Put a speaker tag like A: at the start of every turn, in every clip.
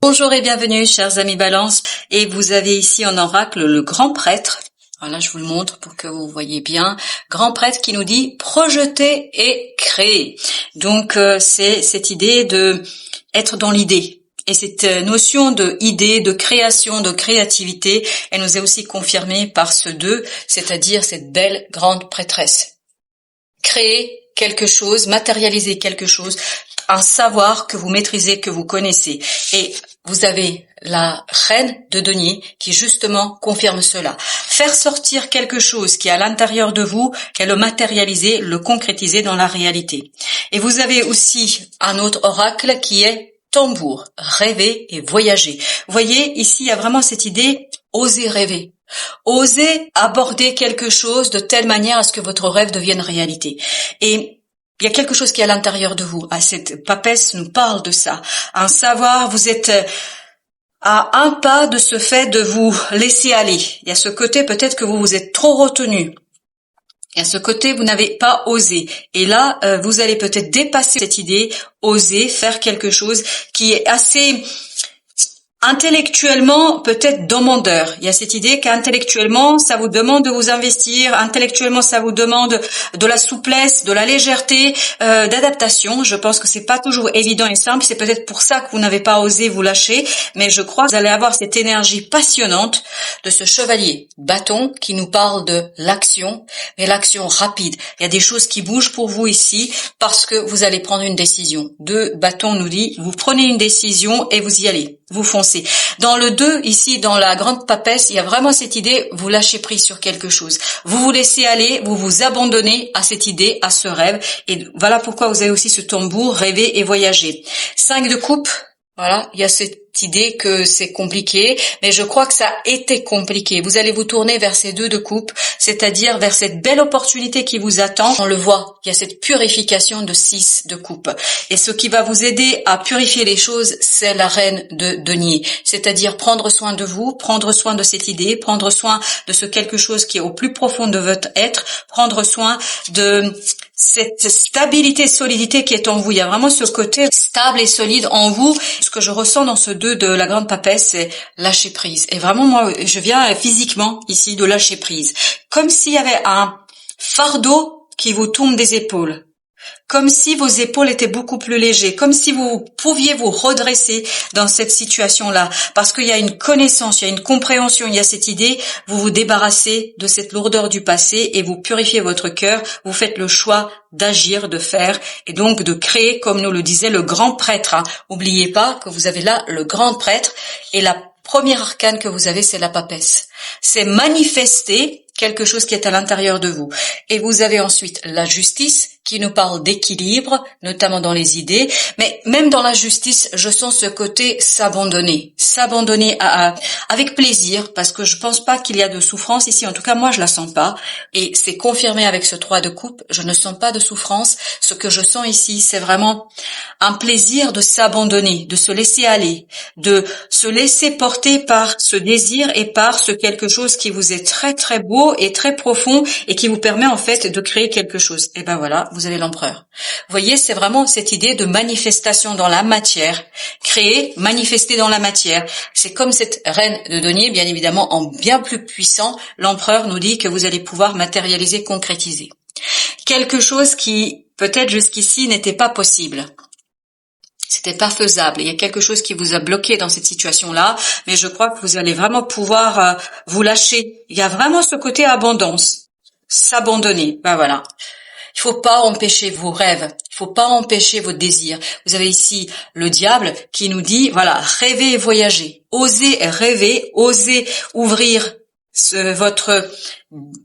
A: Bonjour et bienvenue, chers amis Balance. Et vous avez ici en oracle le grand prêtre. Voilà, je vous le montre pour que vous voyez bien. Grand prêtre qui nous dit projeter et créer. Donc, c'est cette idée de être dans l'idée. Et cette notion de idée, de création, de créativité, elle nous est aussi confirmée par ce 2, c'est-à-dire cette belle grande prêtresse. Créer quelque chose, matérialiser quelque chose, un savoir que vous maîtrisez, que vous connaissez. Et vous avez la reine de denier qui justement confirme cela. Faire sortir quelque chose qui est à l'intérieur de vous et le matérialiser, le concrétiser dans la réalité. Et vous avez aussi un autre oracle qui est tambour, rêver et voyager. Vous voyez, ici il y a vraiment cette idée, oser rêver. Osez aborder quelque chose de telle manière à ce que votre rêve devienne réalité. Et il y a quelque chose qui est à l'intérieur de vous. Cette papesse nous parle de ça. Un savoir, vous êtes à un pas de ce fait de vous laisser aller. Il y a ce côté peut-être que vous vous êtes trop retenu. Il y a ce côté vous n'avez pas osé. Et là, vous allez peut-être dépasser cette idée, oser faire quelque chose qui est assez intellectuellement peut-être demandeur. Il y a cette idée qu'intellectuellement, ça vous demande de vous investir, intellectuellement, ça vous demande de la souplesse, de la légèreté, d'adaptation. Je pense que c'est pas toujours évident et simple. C'est peut-être pour ça que vous n'avez pas osé vous lâcher, mais je crois que vous allez avoir cette énergie passionnante de ce chevalier bâton qui nous parle de l'action, mais l'action rapide. Il y a des choses qui bougent pour vous ici parce que vous allez prendre une décision. 2 bâtons nous dit, vous prenez une décision et vous y allez. Vous foncez. Dans le 2, ici, dans la grande papesse, il y a vraiment cette idée, vous lâchez prise sur quelque chose. Vous vous laissez aller, vous vous abandonnez à cette idée, à ce rêve. Et voilà pourquoi vous avez aussi ce tambour, rêver et voyager. 5 de coupe, voilà, il y a cette idée que c'est compliqué, mais je crois que ça a été compliqué. Vous allez vous tourner vers ces 2 de coupe, c'est-à-dire vers cette belle opportunité qui vous attend. On le voit, il y a cette purification de 6 de coupe. Et ce qui va vous aider à purifier les choses, c'est la reine de denier. C'est-à-dire prendre soin de vous, prendre soin de cette idée, prendre soin de ce quelque chose qui est au plus profond de votre être, prendre soin de cette stabilité, solidité qui est en vous. Il y a vraiment ce côté stable et solide en vous. Ce que je ressens dans ce 2 de la grande papesse, c'est lâcher prise. Et vraiment, moi, je viens physiquement ici de lâcher prise. Comme s'il y avait un fardeau qui vous tombe des épaules. Comme si vos épaules étaient beaucoup plus légères, comme si vous pouviez vous redresser dans cette situation-là, parce qu'il y a une connaissance, il y a une compréhension, il y a cette idée, vous vous débarrassez de cette lourdeur du passé et vous purifiez votre cœur, vous faites le choix d'agir, de faire, et donc de créer, comme nous le disait le grand prêtre. N'oubliez pas que vous avez là le grand prêtre, et la première arcane que vous avez, c'est la papesse. C'est manifester quelque chose qui est à l'intérieur de vous. Et vous avez ensuite la justice qui nous parle d'équilibre, notamment dans les idées. Mais même dans la justice, je sens ce côté s'abandonner. S'abandonner avec plaisir, parce que je pense pas qu'il y a de souffrance ici. En tout cas, moi, je la sens pas. Et c'est confirmé avec ce 3 de coupe. Je ne sens pas de souffrance. Ce que je sens ici, c'est vraiment un plaisir de s'abandonner, de se laisser aller, de se laisser porter par ce désir et par ce quelque chose qui vous est très, très beau et très profond et qui vous permet en fait de créer quelque chose. Et ben voilà, vous avez l'empereur. Vous voyez, c'est vraiment cette idée de manifestation dans la matière. Créer, manifester dans la matière. C'est comme cette reine de denier, bien évidemment, en bien plus puissant. L'empereur nous dit que vous allez pouvoir matérialiser, concrétiser. Quelque chose qui, peut-être jusqu'ici, n'était pas possible. C'était pas faisable. Il y a quelque chose qui vous a bloqué dans cette situation-là, mais je crois que vous allez vraiment pouvoir vous lâcher. Il y a vraiment ce côté abondance. S'abandonner. Ben voilà. Il faut pas empêcher vos rêves. Il faut pas empêcher vos désirs. Vous avez ici le diable qui nous dit, voilà, rêver et voyager. Osez rêver, osez ouvrir votre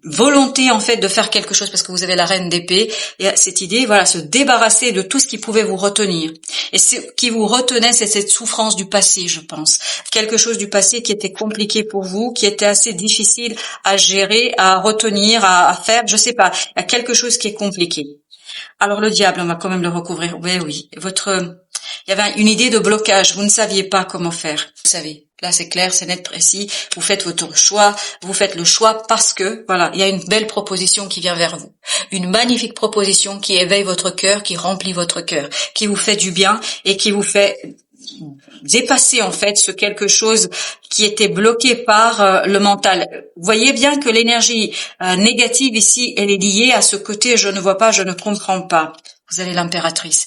A: volonté en fait de faire quelque chose parce que vous avez la reine d'épée et cette idée, voilà, se débarrasser de tout ce qui pouvait vous retenir. Et ce qui vous retenait, c'est cette souffrance du passé, je pense. Quelque chose du passé qui était compliqué pour vous, qui était assez difficile à gérer, à retenir, à faire, je sais pas. Il y a quelque chose qui est compliqué. Alors le diable, on va quand même le recouvrir. Oui. Il y avait une idée de blocage. Vous ne saviez pas comment faire. Vous savez. Là, c'est clair, c'est net, précis. Vous faites votre choix. Vous faites le choix parce que, voilà, il y a une belle proposition qui vient vers vous. Une magnifique proposition qui éveille votre cœur, qui remplit votre cœur, qui vous fait du bien et qui vous fait dépasser en fait ce quelque chose qui était bloqué par le mental. Vous voyez bien que l'énergie négative ici, elle est liée à ce côté je ne vois pas, je ne comprends pas. Vous avez l'impératrice.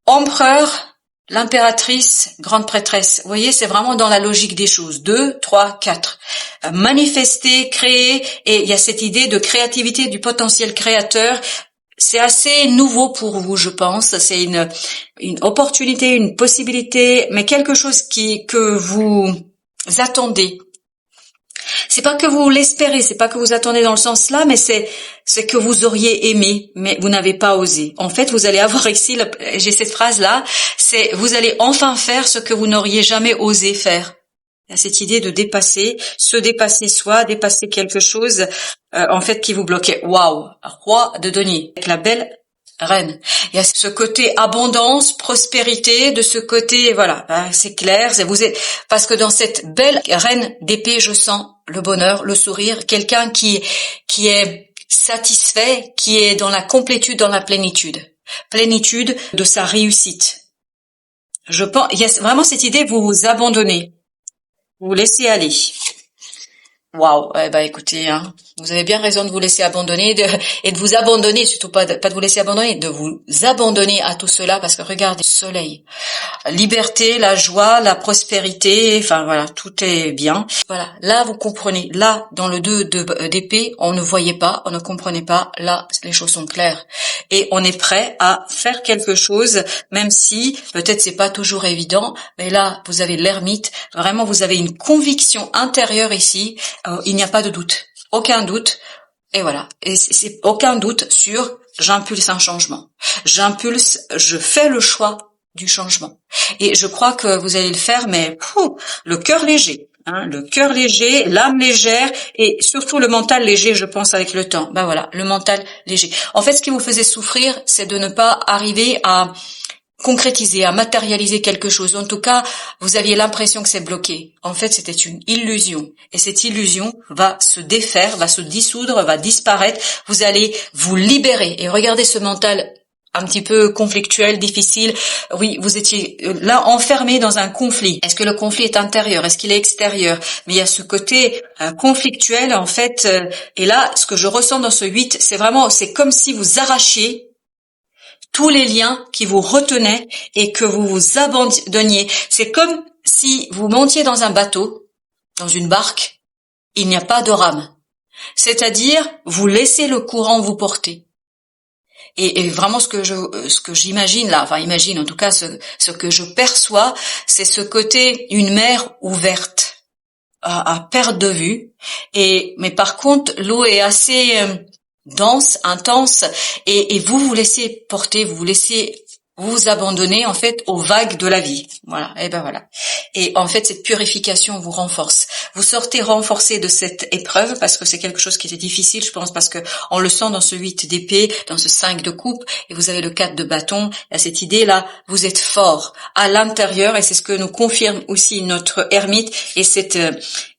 A: Empereur, l'impératrice, grande prêtresse. Vous voyez, c'est vraiment dans la logique des choses. 2, 3, 4. Manifester, créer, et il y a cette idée de créativité, du potentiel créateur. C'est assez nouveau pour vous, je pense. C'est une opportunité, une possibilité, mais quelque chose que vous attendez. C'est pas que vous l'espérez, c'est pas que vous attendez dans le sens là, mais c'est que vous auriez aimé, mais vous n'avez pas osé. En fait, vous allez avoir ici, j'ai cette phrase là, c'est vous allez enfin faire ce que vous n'auriez jamais osé faire. Il y a cette idée de dépasser, se dépasser soi, dépasser quelque chose, en fait, qui vous bloquait. Waouh, roi de denier, avec la belle reine. Il y a ce côté abondance, prospérité, de ce côté, voilà, c'est clair. Parce que dans cette belle reine d'épée, je sens le bonheur, le sourire, quelqu'un qui est satisfait, qui est dans la complétude, dans la plénitude de sa réussite. Je pense, il y a vraiment cette idée, vous vous abandonnez. Vous vous laissez aller. Waouh, écoutez, hein, vous avez bien raison de vous laisser abandonner et de vous abandonner, surtout pas de vous laisser abandonner, de vous abandonner à tout cela parce que regardez le soleil, liberté, la joie, la prospérité, enfin voilà, tout est bien. Voilà, là vous comprenez, là dans le 2 d'épée, on ne voyait pas, on ne comprenait pas, là les choses sont claires et on est prêt à faire quelque chose, même si peut-être c'est pas toujours évident, mais là vous avez l'ermite, vraiment vous avez une conviction intérieure ici. Il n'y a pas de doute, aucun doute, et voilà, et c'est aucun doute sur j'impulse un changement, je fais le choix du changement, et je crois que vous allez le faire, mais le cœur léger, hein, le cœur léger, l'âme légère, et surtout le mental léger, je pense avec le temps. Voilà, le mental léger. En fait, ce qui vous faisait souffrir, c'est de ne pas arriver à concrétiser, à matérialiser quelque chose. En tout cas, vous aviez l'impression que c'est bloqué. En fait, c'était une illusion. Et cette illusion va se défaire, va se dissoudre, va disparaître. Vous allez vous libérer. Et regardez ce mental un petit peu conflictuel, difficile. Oui, vous étiez là enfermé dans un conflit. Est-ce que le conflit est intérieur? Est-ce qu'il est extérieur? Mais il y a ce côté conflictuel, en fait. Et là, ce que je ressens dans ce 8, c'est comme si vous arrachiez tous les liens qui vous retenaient et que vous vous abandonniez. C'est comme si vous montiez dans un bateau, dans une barque, il n'y a pas de rame. C'est-à-dire, vous laissez le courant vous porter. Et vraiment ce que j'imagine là, imagine en tout cas ce que je perçois, c'est ce côté une mer ouverte à perte de vue. Mais par contre, l'eau est assez dense, intense, et vous vous laissez porter, vous vous abandonner en fait aux vagues de la vie. Voilà, voilà. Et en fait, cette purification vous renforce. Vous sortez renforcé de cette épreuve parce que c'est quelque chose qui était difficile, je pense, parce que on le sent dans ce 8 d'épée, dans ce 5 de coupe, et vous avez le 4 de bâton. Il y a cette idée-là, vous êtes fort à l'intérieur, et c'est ce que nous confirme aussi notre ermite, et cette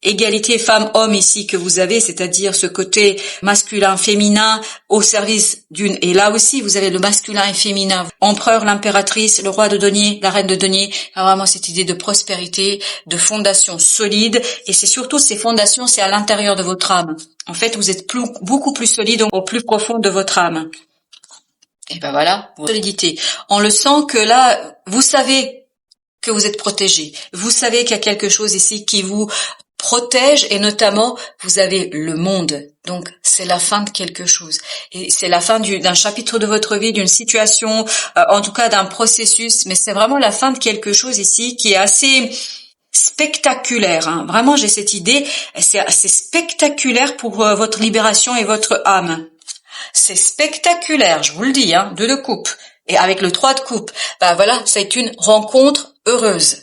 A: égalité femme-homme ici que vous avez, c'est-à-dire ce côté masculin-féminin au service d'une. Et là aussi, vous avez le masculin et féminin. Empereur, l'impératrice, le roi de denier, la reine de denier. Vraiment cette idée de prospérité, de fondation solide. Et c'est surtout ces fondations, c'est à l'intérieur de votre âme. En fait, vous êtes beaucoup plus solide au plus profond de votre âme. Et voilà, solidité. On le sent que là, vous savez que vous êtes protégé. Vous savez qu'il y a quelque chose ici qui vous protège, et notamment vous avez le monde. Donc c'est la fin de quelque chose, et c'est la fin d'un chapitre de votre vie, d'une situation, en tout cas d'un processus, mais c'est vraiment la fin de quelque chose ici qui est assez spectaculaire, hein. Vraiment, j'ai cette idée, c'est spectaculaire pour votre libération et votre âme. C'est spectaculaire, je vous le dis, hein, 2 de coupe. Et avec le 3 de coupe, voilà, c'est une rencontre heureuse.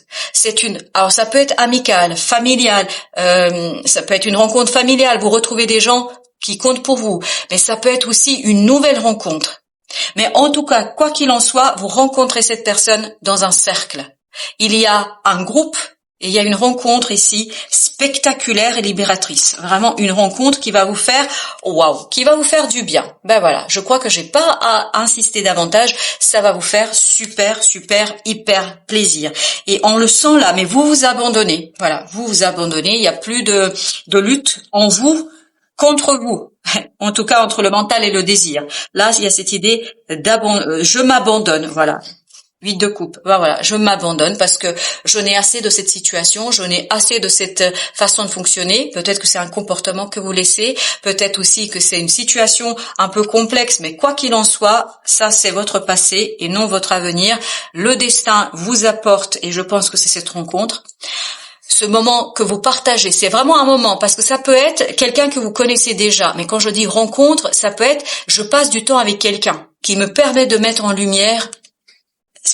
A: Alors ça peut être amical, familial, ça peut être une rencontre familiale, vous retrouvez des gens qui comptent pour vous, mais ça peut être aussi une nouvelle rencontre. Mais en tout cas, quoi qu'il en soit, vous rencontrez cette personne dans un cercle. Il y a un groupe Et il y a une rencontre ici spectaculaire et libératrice. Vraiment une rencontre qui va vous faire waouh, qui va vous faire du bien. Ben voilà, je crois que j'ai pas à insister davantage, ça va vous faire super hyper plaisir. Et on le sent là, mais vous vous abandonnez. Voilà, vous vous abandonnez, il y a plus de lutte en vous contre vous. En tout cas entre le mental et le désir. Là, il y a cette idée je m'abandonne, voilà. 8 de coupe. Voilà, je m'abandonne parce que je n'ai assez de cette situation, je n'ai assez de cette façon de fonctionner. Peut-être que c'est un comportement que vous laissez, peut-être aussi que c'est une situation un peu complexe, mais quoi qu'il en soit, ça c'est votre passé et non votre avenir. Le destin vous apporte, et je pense que c'est cette rencontre, ce moment que vous partagez, c'est vraiment un moment, parce que ça peut être quelqu'un que vous connaissez déjà, mais quand je dis rencontre, ça peut être je passe du temps avec quelqu'un qui me permet de mettre en lumière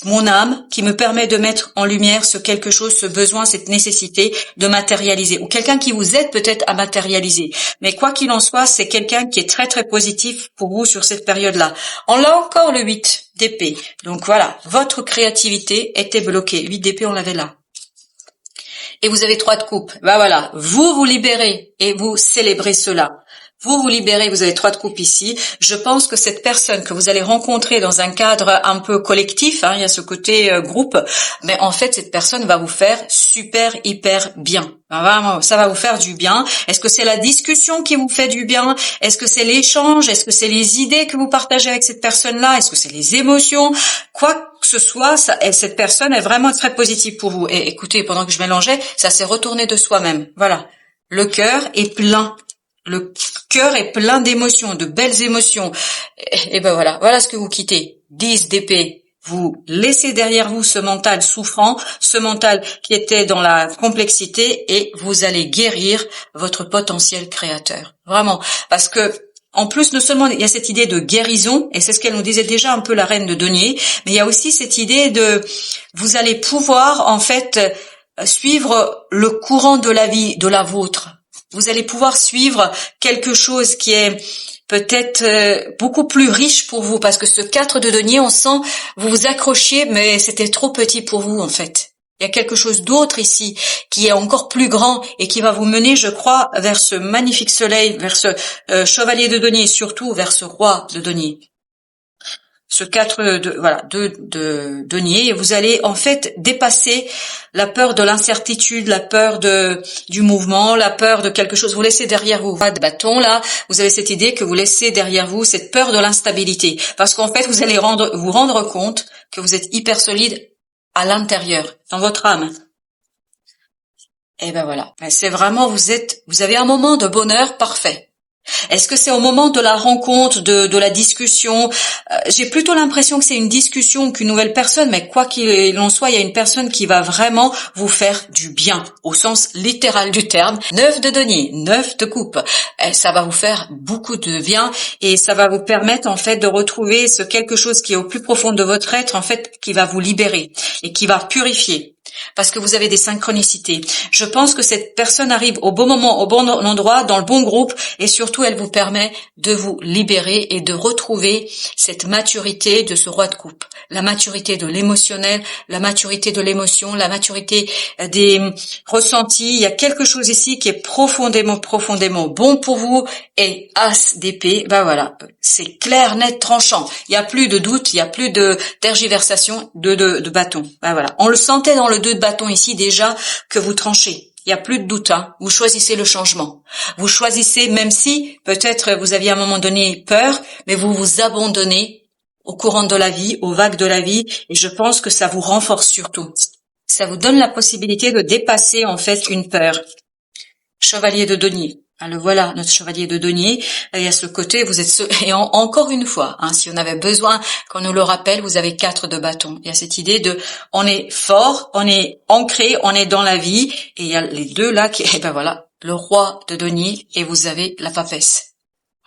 A: mon âme, qui me permet de mettre en lumière ce quelque chose, ce besoin, cette nécessité de matérialiser, ou quelqu'un qui vous aide peut-être à matérialiser. Mais quoi qu'il en soit, c'est quelqu'un qui est très positif pour vous sur cette période-là. On a encore le 8 d'épée. Donc voilà, votre créativité était bloquée. 8 d'épée, on l'avait là. Et vous avez 3 de coupe. Voilà, vous vous libérez et vous célébrez cela. Vous vous libérez, vous avez 3 de coupe ici. Je pense que cette personne que vous allez rencontrer dans un cadre un peu collectif, il y a ce côté groupe, mais en fait cette personne va vous faire super hyper bien. Vraiment, ça va vous faire du bien. Est-ce que c'est la discussion qui vous fait du bien? Est-ce que c'est l'échange? Est-ce que c'est les idées que vous partagez avec cette personne-là? Est-ce que c'est les émotions? Quoi que ce soit, cette personne est vraiment très positive pour vous. Et écoutez, pendant que je mélangeais, ça s'est retourné de soi-même. Voilà. Le cœur est plein. Le cœur est plein d'émotions, de belles émotions. Et ben voilà ce que vous quittez. 10 d'épée. Vous laissez derrière vous ce mental souffrant, ce mental qui était dans la complexité, et vous allez guérir votre potentiel créateur. Vraiment. Parce que, en plus, non seulement il y a cette idée de guérison, et c'est ce qu'elle nous disait déjà un peu la reine de denier, mais il y a aussi cette idée de, vous allez pouvoir, en fait, suivre le courant de la vie, de la vôtre. Vous allez pouvoir suivre quelque chose qui est peut-être beaucoup plus riche pour vous, parce que ce 4 de denier, on sent, vous vous accrochiez, mais c'était trop petit pour vous en fait. Il y a quelque chose d'autre ici qui est encore plus grand et qui va vous mener, je crois, vers ce magnifique soleil, vers ce chevalier de denier et surtout vers ce roi de denier. Ce 4 de denier, et vous allez en fait dépasser la peur de l'incertitude, la peur du mouvement, la peur de quelque chose. Vous laissez derrière vous de bâton là, vous avez cette idée que vous laissez derrière vous cette peur de l'instabilité, parce qu'en fait vous allez vous rendre compte que vous êtes hyper solide à l'intérieur, dans votre âme. Et ben voilà, c'est vraiment, vous avez un moment de bonheur parfait. Est-ce que c'est au moment de la rencontre, de la discussion? J'ai plutôt l'impression que c'est une discussion qu'une nouvelle personne, mais quoi qu'il en soit, il y a une personne qui va vraiment vous faire du bien, au sens littéral du terme. 9 de denier, 9 de coupe. Ça va vous faire beaucoup de bien et ça va vous permettre en fait de retrouver ce quelque chose qui est au plus profond de votre être, en fait, qui va vous libérer et qui va purifier. Parce que vous avez des synchronicités. Je pense que cette personne arrive au bon moment, au bon endroit, dans le bon groupe, et surtout elle vous permet de vous libérer et de retrouver cette maturité de ce roi de coupe. La maturité de l'émotionnel, la maturité de l'émotion, la maturité des ressentis. Il y a quelque chose ici qui est profondément bon pour vous. Et as d'épée, voilà, c'est clair, net, tranchant. Il n'y a plus de doute, il n'y a plus de tergiversation de bâton. Voilà, on le sentait dans le 2 de bâton ici déjà que vous tranchez. Il n'y a plus de doute, Vous choisissez le changement. Vous choisissez, même si peut-être vous aviez à un moment donné peur, mais vous vous abandonnez au courant de la vie, aux vagues de la vie, et je pense que ça vous renforce surtout. Ça vous donne la possibilité de dépasser en fait une peur. Chevalier de denier. Le voilà, notre chevalier de denier. Il y a ce côté, vous êtes et encore une fois, si on avait besoin qu'on nous le rappelle, vous avez 4 de bâton. Il y a cette idée de, on est fort, on est ancré, on est dans la vie, et il y a les 2 là qui, voilà, le roi de denier, et vous avez la papesse.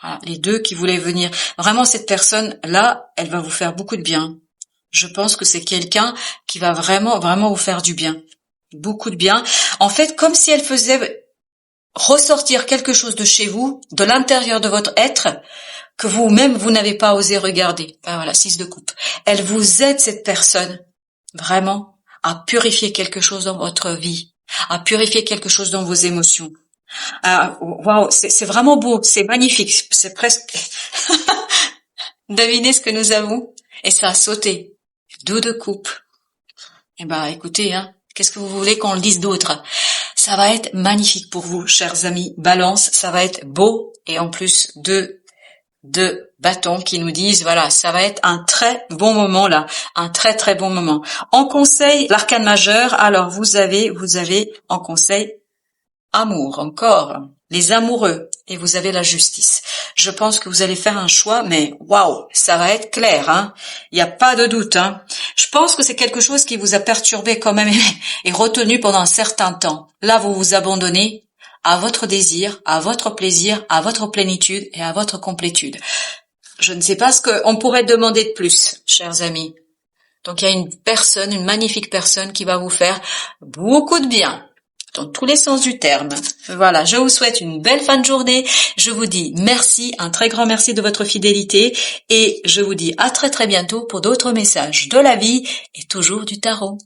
A: Voilà, les 2 qui voulaient venir. Vraiment, cette personne-là, elle va vous faire beaucoup de bien. Je pense que c'est quelqu'un qui va vraiment vous faire du bien. Beaucoup de bien. En fait, comme si elle faisait ressortir quelque chose de chez vous, de l'intérieur de votre être, que vous-même, vous n'avez pas osé regarder. Voilà, 6 de coupe. Elle vous aide, cette personne, vraiment, à purifier quelque chose dans votre vie, à purifier quelque chose dans vos émotions. Ah, waouh, c'est vraiment beau, c'est magnifique, c'est presque... Devinez ce que nous avons? Et ça a sauté. Dos de coupe. Eh ben, écoutez, hein, qu'est-ce que vous voulez qu'on le dise d'autre? Ça va être magnifique pour vous, chers amis. Balance, ça va être beau. Et en plus, deux bâtons qui nous disent, voilà, ça va être un très bon moment là. Un très très bon moment. En conseil, l'arcane majeur, alors vous avez en conseil amour, encore, les amoureux, et vous avez la justice. Je pense que vous allez faire un choix, mais waouh, ça va être clair, hein. Il n'y a pas de doute, hein. Je pense que c'est quelque chose qui vous a perturbé quand même et retenu pendant un certain temps. Là, vous vous abandonnez à votre désir, à votre plaisir, à votre plénitude et à votre complétude. Je ne sais pas ce qu'on pourrait demander de plus, chers amis. Donc, il y a une personne, une magnifique personne qui va vous faire beaucoup de bien. Dans tous les sens du terme. Voilà, je vous souhaite une belle fin de journée. Je vous dis merci, un très grand merci de votre fidélité et je vous dis à très très bientôt pour d'autres messages de la vie et toujours du tarot.